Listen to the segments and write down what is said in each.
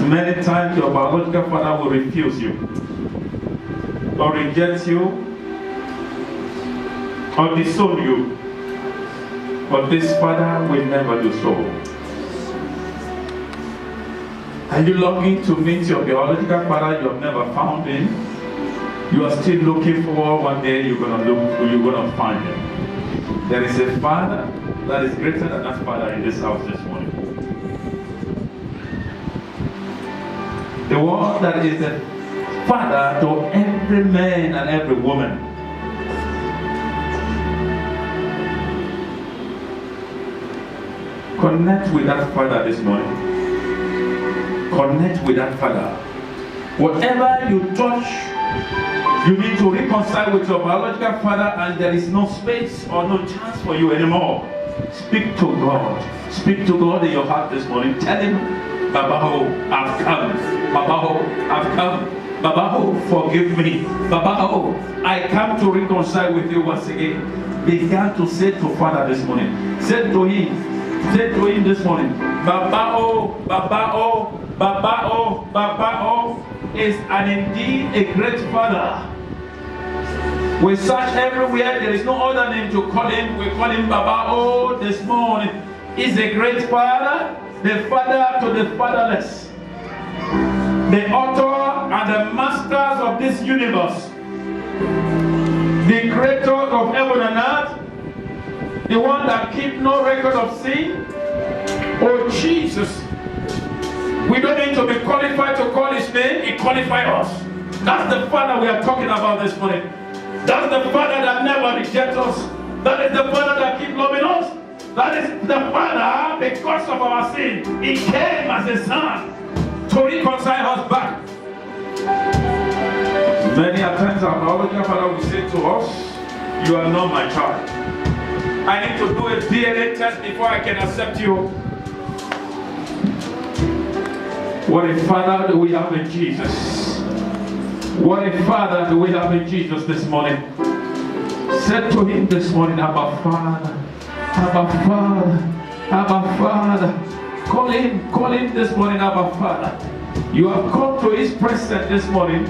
Many times your biological father will refuse you, or reject you, or disown you. But this father will never do so. Are you longing to meet your biological father you have never found him? You are still looking for one day you're gonna find him. There is a father that is greater than that father in this house this morning. The one that is the father to every man and every woman. Connect with that father this morning. Connect with that father. Whatever you touch, you need to reconcile with your biological father, and there is no space or no chance for you anymore. Speak to God. Speak to God in your heart this morning. Tell him, Babaho, I've come. Babaho, I've come. Babaho, forgive me. Babaho, I come to reconcile with you once again. Began to say to Father this morning. Say to him this morning, Babao, Babao, Babao, Babao is and indeed a great father. We search everywhere, there is no other name to call him. We call him Babao this morning. He's a great father, the father to the fatherless, the author and the masters of this universe, the creator of heaven and earth, the one that keeps no record of sin. Oh Jesus, we don't need to be qualified to call his name, he qualified us. That's the Father we are talking about this morning. That's the Father that never rejects us. That is the Father that keeps loving us. That is the Father, because of our sin, he came as a son to reconcile us back. Many a times our biological father will say to us, you are not my child. I need to do a DNA test before I can accept you. What a father do we have in Jesus. What a father do we have in Jesus this morning. Said to him this morning, Abba Father, Abba Father, Abba Father. Call him this morning, Abba Father. You have come to his presence this morning.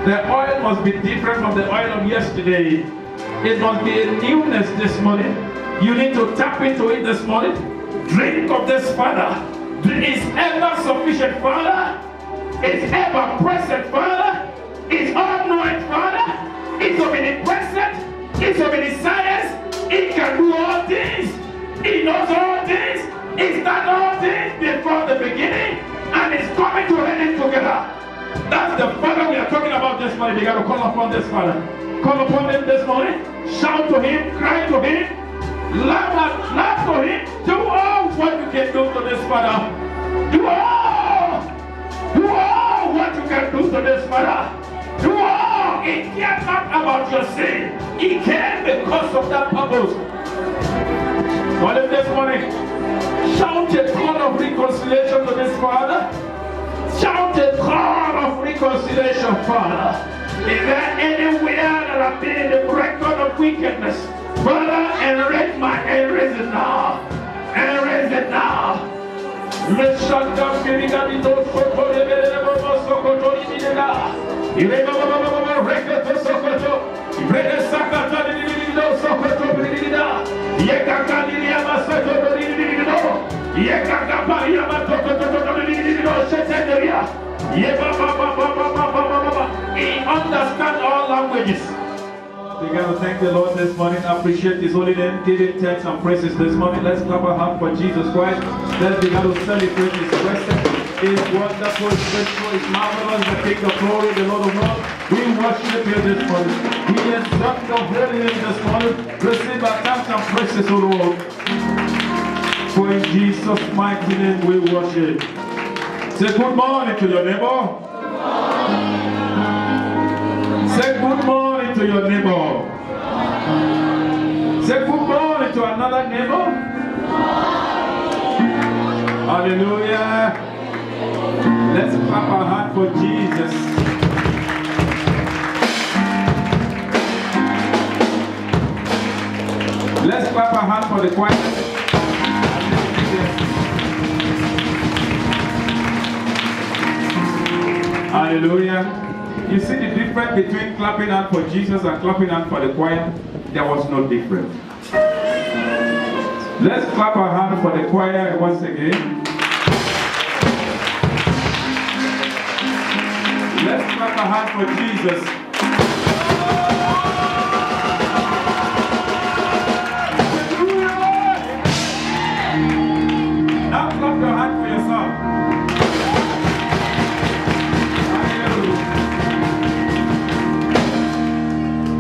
The oil must be different from the oil of yesterday. It must be a newness this morning. You need to tap into it this morning. Drink of this Father. Is ever sufficient Father. Is ever present Father. Is all-knowing Father. Is omnipresent. Is omniscience. He can do all things. He knows all things. He started all things before the beginning. And is coming to end it together. That's the Father we are talking about this morning. You got to call upon this Father. Call upon him this morning. Shout to him. Cry to him. Laugh to him. Do all what you can do to this Father. Do all what you can do to this Father. Do all. He cares not about your sin. He came because of that purpose. Call him this morning. Shout a call of reconciliation to this Father. Shout a call of reconciliation, Father. Is there anywhere that I've been in the record of wickedness? Father, erase it now. Erase it now. Let's shut down the he understands all languages. We got to thank the Lord this morning, appreciate his holy name, give him thanks and praises this morning. Let's clap our hands for Jesus Christ. Let's begin to celebrate his presence. He is wonderful, is faithful, is marvelous, the King of glory, the Lord of Lords. We worship you this morning. We exalt your holy name this morning. Receive our thanks and praises, O Lord. For in Jesus' mighty name we worship. Say good morning to your neighbor. Say good morning to your neighbor. Say good morning to another neighbor. Hallelujah. Let's clap our hand for Jesus. Let's clap our hand for the choir. Hallelujah. You see the difference between clapping hand for Jesus and clapping hand for the choir? There was no difference. Let's clap our hand for the choir once again. Let's clap our hand for Jesus. Now clap your hand for yourself.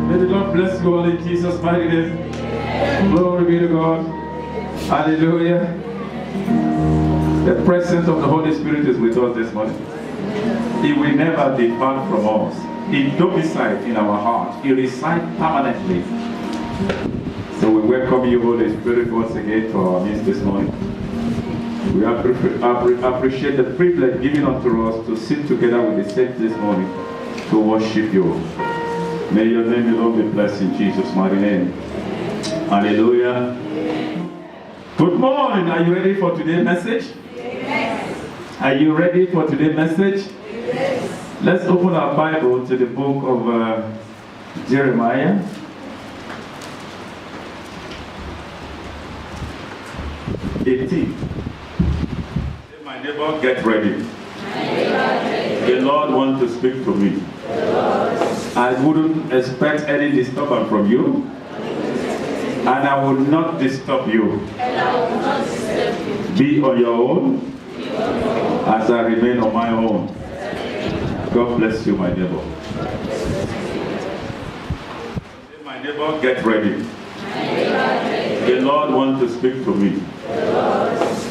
May the Lord bless you all in Jesus' mighty name. Glory be to God. Hallelujah. The presence of the Holy Spirit is with us this morning. He will never depart from us. He domiciles in our heart. He resides permanently. So we welcome you, Holy Spirit, once again to our midst this morning. We appreciate the privilege given unto us to sit together with the saints this morning to worship you. May your name alone be blessed in Jesus' mighty name. Hallelujah. Good morning. Are you ready for today's message? Yes. Are you ready for today's message? Yes. Let's open our Bible to the book of Jeremiah. My neighbor, get ready. The Lord wants to speak to me. I wouldn't expect any disturbance from you, and I will not disturb you. Be on your own as I remain on my own. God bless you, my neighbor. My neighbor, get ready. The Lord wants to speak to me.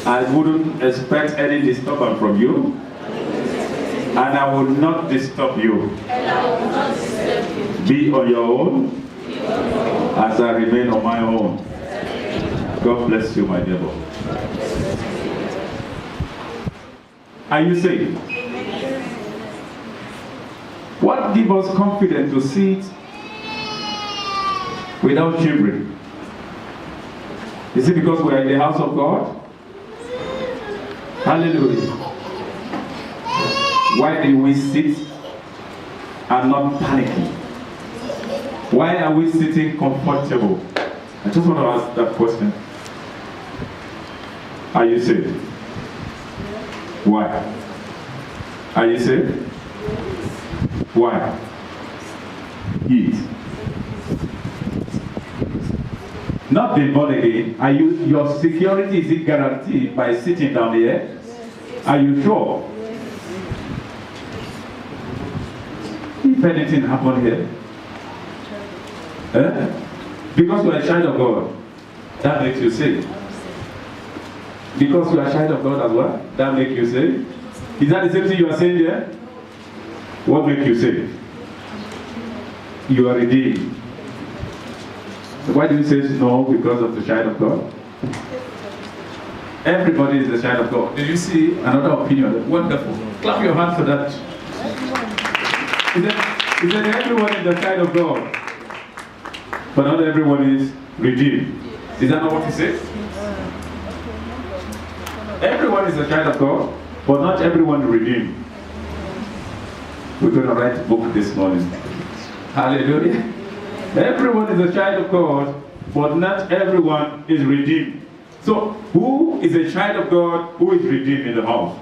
I wouldn't expect any disturbance from you, and I will not disturb you. Be on your own as I remain on my own. God bless you, my neighbor. Are you saved? What gives us confidence to sit without children? Is it because we are in the house of God? Hallelujah. Why do we sit and not panicking? Why are we sitting comfortable? I just want to ask that question. Are you saved? Why? Are you saved? Why? Eat. Not being born again. Are you? Your security is it guaranteed by sitting down here? Are you sure? If anything happened here, because you are a child of God, that makes you saved. Because you are a child of God as well, that makes you saved. Is that the same thing you are saying here? What makes you saved? You are redeemed. Why do you say no? Because of the child of God? Everybody is the child of God. Did you see another opinion? Wonderful. Clap your hands for that. Is that everyone is the child of God? But not everyone is redeemed. Is that not what he says? Everyone is a child of God, but not everyone is redeemed. We're going to write a book this morning. Hallelujah. Everyone is a child of God, but not everyone is redeemed. So, who is a child of God, who is redeemed in the house?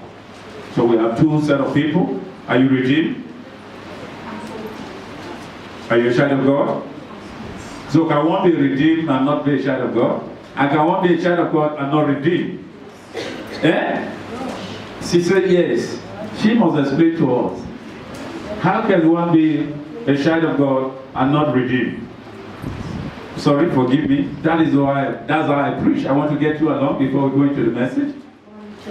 So we have two set of people. Are you redeemed? Are you a child of God? So can one be redeemed and not be a child of God? And can one be a child of God and not redeemed? She said yes. She must explain to us. How can one be a child of God and not redeemed? Sorry, forgive me. That's how I preach. I want to get you along before we go into the message.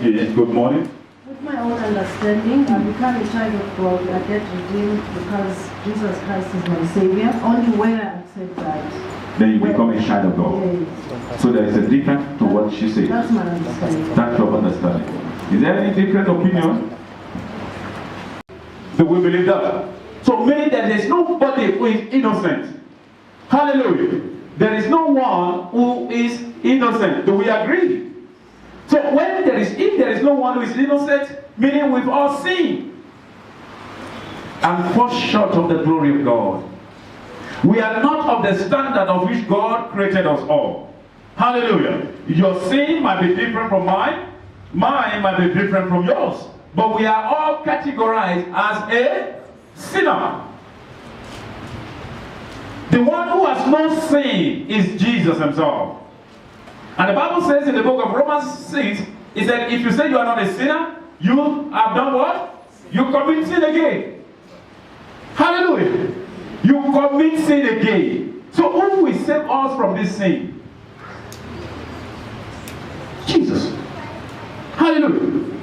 Yes, good morning. With my own understanding, I become a child of God. I get redeemed because Jesus Christ is my Savior. Only when I accept that. Then you become a child of God. Yes. So there is a difference to what she said. That's my understanding. That's your understanding. Is there any different opinion? So we believe that. So meaning that there is nobody who is innocent. Hallelujah. There is no one who is innocent. Do we agree? So if there is no one who is innocent, meaning we've all sinned. and fall short of the glory of God. We are not of the standard of which God created us all. Hallelujah. Your sin might be different from mine. Mine might be different from yours. But we are all categorized as a sinner. The one who has no sin is Jesus himself. And the Bible says in the book of Romans 6, it said, if you say you are not a sinner, you have done what? You commit sin again. Hallelujah. You commit sin again. So who will save us from this sin? Jesus. Hallelujah.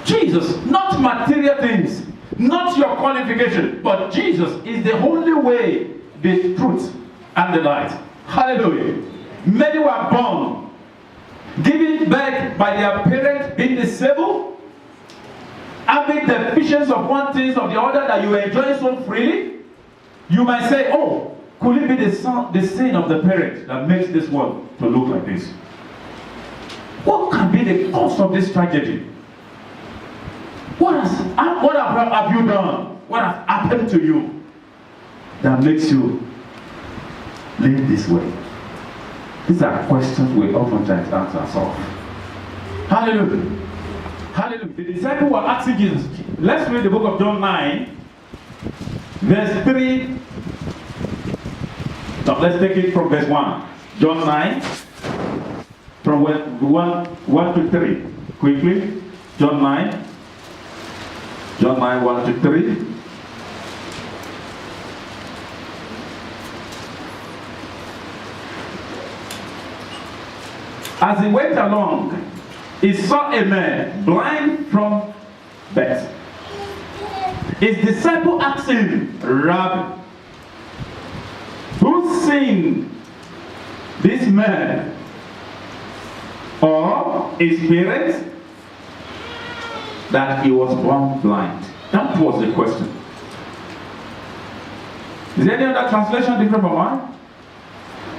Jesus, not material things, not your qualification, but Jesus is the only way, the truth, and the light. Hallelujah. Many were born, given birth by their parents being disabled, having the visions of one thing or the other that you enjoy so freely. You might say, oh, could it be the sin of the parent that makes this world to look like this? What can be the cause of this tragedy? What have you done? What has happened to you that makes you live this way? These are questions we oftentimes ask ourselves. Hallelujah. Hallelujah. The disciples were asking Jesus. Let's read the book of John 9, verse 3. Now let's take it from verse 1. John 9, from 1 to 3. Quickly. John 9. John 9, 1 to 3. As he went along, he saw a man blind from birth. His disciple asked him, Rabbi, who sinned, this man or his parents, that he was born blind? That was the question. Is there any other translation different from mine?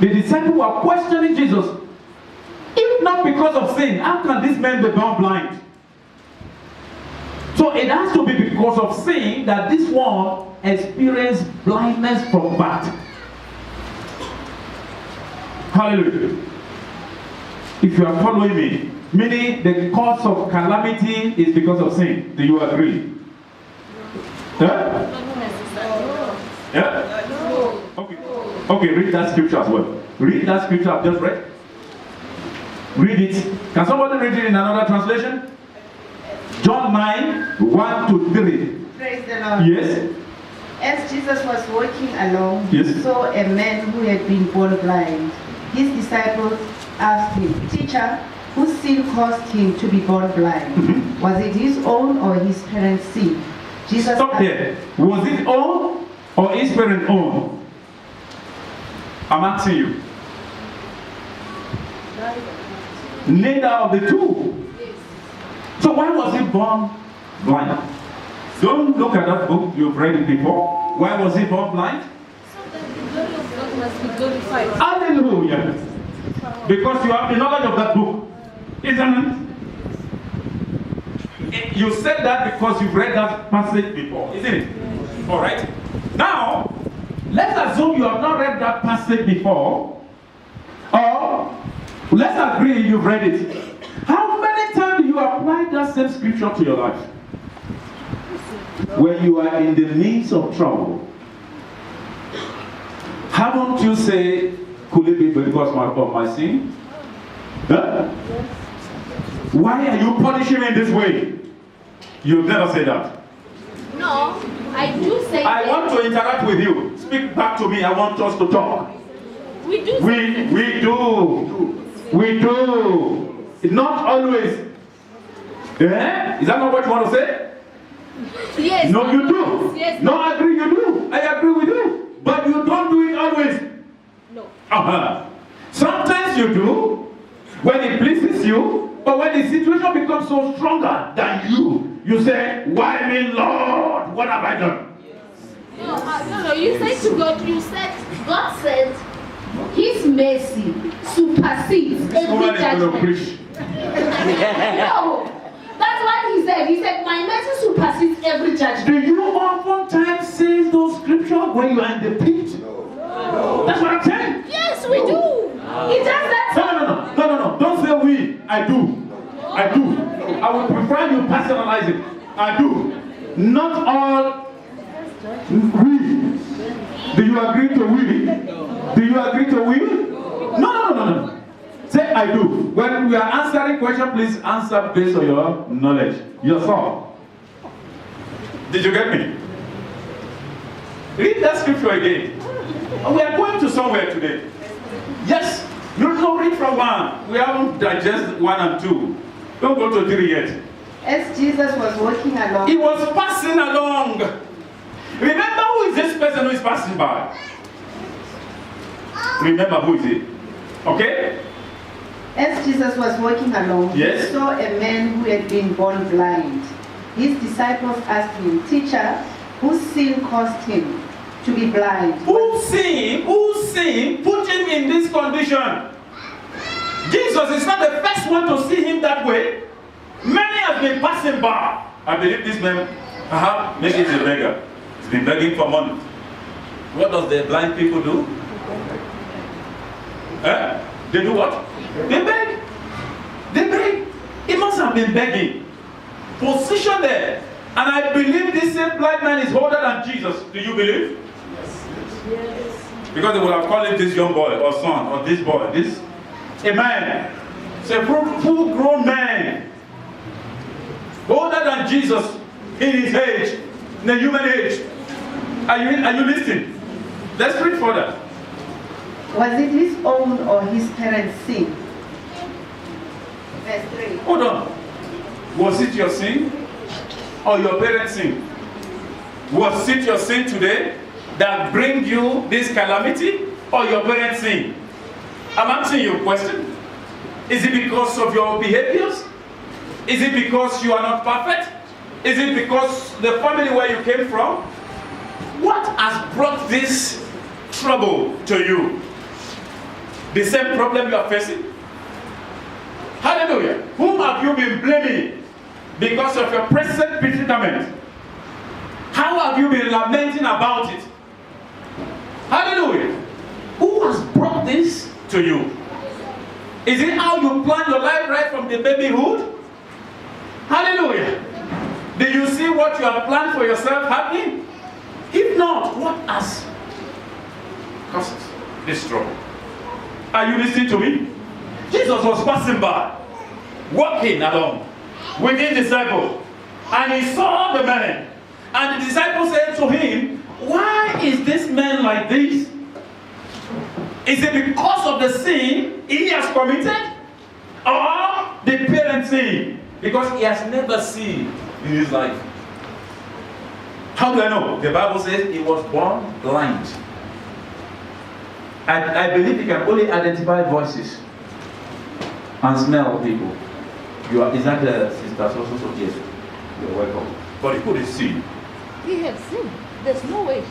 The disciples were questioning Jesus. If not because of sin, how can this man be born blind? So it has to be because of sin that this one experienced blindness from birth. Hallelujah. If you are following me, meaning the cause of calamity is because of sin. Do you agree? Yeah? Yeah? Okay, read that scripture as well. Read that scripture I've just read. Read it. Can somebody read it in another translation? John 9, 1 to 3. Praise the Lord. Yes. As Jesus was walking along, Yes. he saw a man who had been born blind. His disciples asked him, Teacher, whose sin caused him to be born blind? Was it his own or his parents' sin? Jesus Stop there. Was it own or his parents' own? I'm asking you. Neither of the two. So why was he born blind? Don't look at that book, you've read it before. Why was he born blind? So that the glory of God must be glorified. Hallelujah. Because you have the knowledge of that book. Isn't it? You said that because you've read that passage before, isn't it? Alright. Now, let's assume you have not read that passage before. Or let's agree you've read it. How many times do you apply that same scripture to your life? When you are in the midst of trouble, haven't you say, could it be because of my sin? Huh? Why are you punishing me in this way? You've never said that. No, I do say I want to interact with you. Speak back to me. I want us to talk. We do. We do. Not always. Eh? Is that not what you want to say? Yes. No, you do. Yes. No, I agree, you do. I agree with you. But you don't do it always. No. Sometimes you do when it pleases you, but when the situation becomes so stronger than you, you say, why me, Lord? What have I done? No. You said to God, God said, His mercy supersedes every judgment. No. That's what He said. He said, my mercy supersedes every judgment. Do you oftentimes walk when you are in the pit? That's what I'm saying. Yes, we do. He does that. No. Don't say we. I do. I would prefer you personalize it. I do. Not all we. Do you agree to we? Do you agree to we? No. Say I do. When we are answering question, please answer based on your knowledge. Yourself. Did you get me? Read that scripture again. We are going to somewhere today. Yes. No, read from 1. We haven't digested 1 and 2. Don't go to 3 yet. As Jesus was walking along, He was passing along. Remember who is this person who is passing by? Remember who is it? Okay? as Jesus was walking along, Yes. he saw a man who had been born blind. His disciples asked him, "Teacher, whose sin caused him to be blind?" Who sin put him in this condition? Jesus is not the first one to see him that way. Many have been passing by. I believe this man, maybe he's a beggar. He's been begging for money. What does the blind people do? They do what? They beg. They beg. He must have been begging. Position there. And I believe this same blind man is older than Jesus. Do you believe? Yes. Because they would have called him this young boy or son or this boy. This a man. It's a full grown man. Older than Jesus in his age, in the human age. Are you listening? Let's read further. Was it his own or his parents' sin? Verse 3. Hold on. Was it your sin or your parents' sin? Was it your sin today that bring you this calamity or your parents' sin? I'm asking you a question. Is it because of your behaviors? Is it because you are not perfect? Is it because the family where you came from? What has brought this trouble to you? The same problem you are facing? Hallelujah. Whom have you been blaming because of your present predicament? How have you been lamenting about it? Hallelujah. Who has brought this to you? Is it how you plan your life right from the babyhood? Hallelujah. Do you see what you have planned for yourself happening? If not, what has caused this trouble? Are you listening to me? Jesus was passing by, walking along with his disciples, and he saw the man. And the disciples said to him, "Why is this man like this? Is it because of the sin he has committed? Or the parents' sin? Because he has never sinned in his life." How do I know? The Bible says he was born blind. I believe he can only identify voices and smell people. Is that the sister? So, yes. You're welcome. But he couldn't see. He had sinned. There's no way.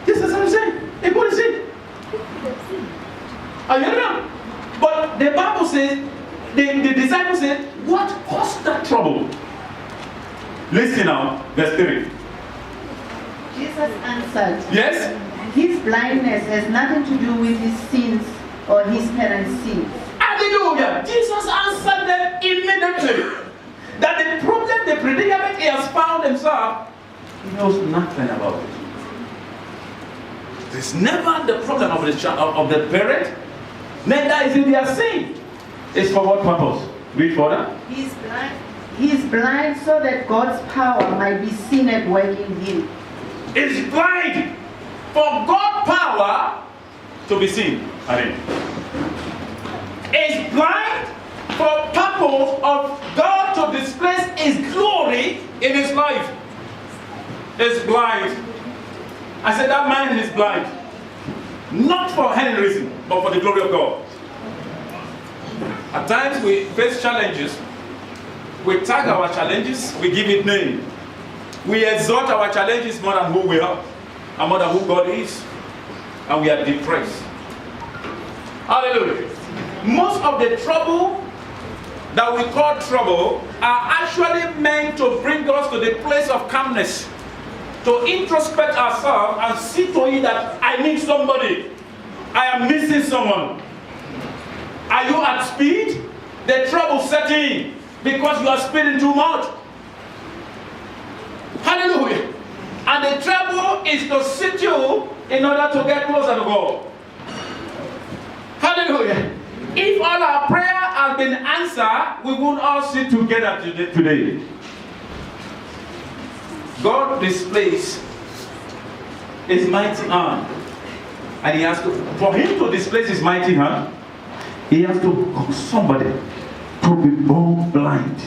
Yes, that's what I'm saying. He couldn't see. He had sinned. Are you hearing? But the Bible says, the disciples said, what caused that trouble? Listen now, verse 3. Jesus answered, Yes? "His blindness has nothing to do with his sins or his parents' sins." Hallelujah. Jesus answered them immediately. That the problem, the predicament he has found himself, he knows nothing about it. It's never the problem of the child, of the parent, neither is it their sin. It's for what purpose? Read further. He is blind so that God's power might be seen at work in him. Is blind for God's power to be seen. Is blind for purpose of God to display his glory in his life. Is blind. I said that man is blind. Not for any reason, but for the glory of God. At times we face challenges. We tag our challenges, we give it name. We exalt our challenges more than who we are and more than who God is. And we are depressed. Hallelujah. Most of the trouble that we call trouble are actually meant to bring us to the place of calmness. to introspect ourselves and see to it that I need somebody. I am missing someone. Are you at speed? The trouble set in because you are speeding too much. Hallelujah. And the trouble is to sit you in order to get closer to God. Hallelujah. If all our prayer has been answered, we would all sit together today. God displays his mighty hand. And he has to, for him to display his mighty hand, he has to cause somebody to be born blind.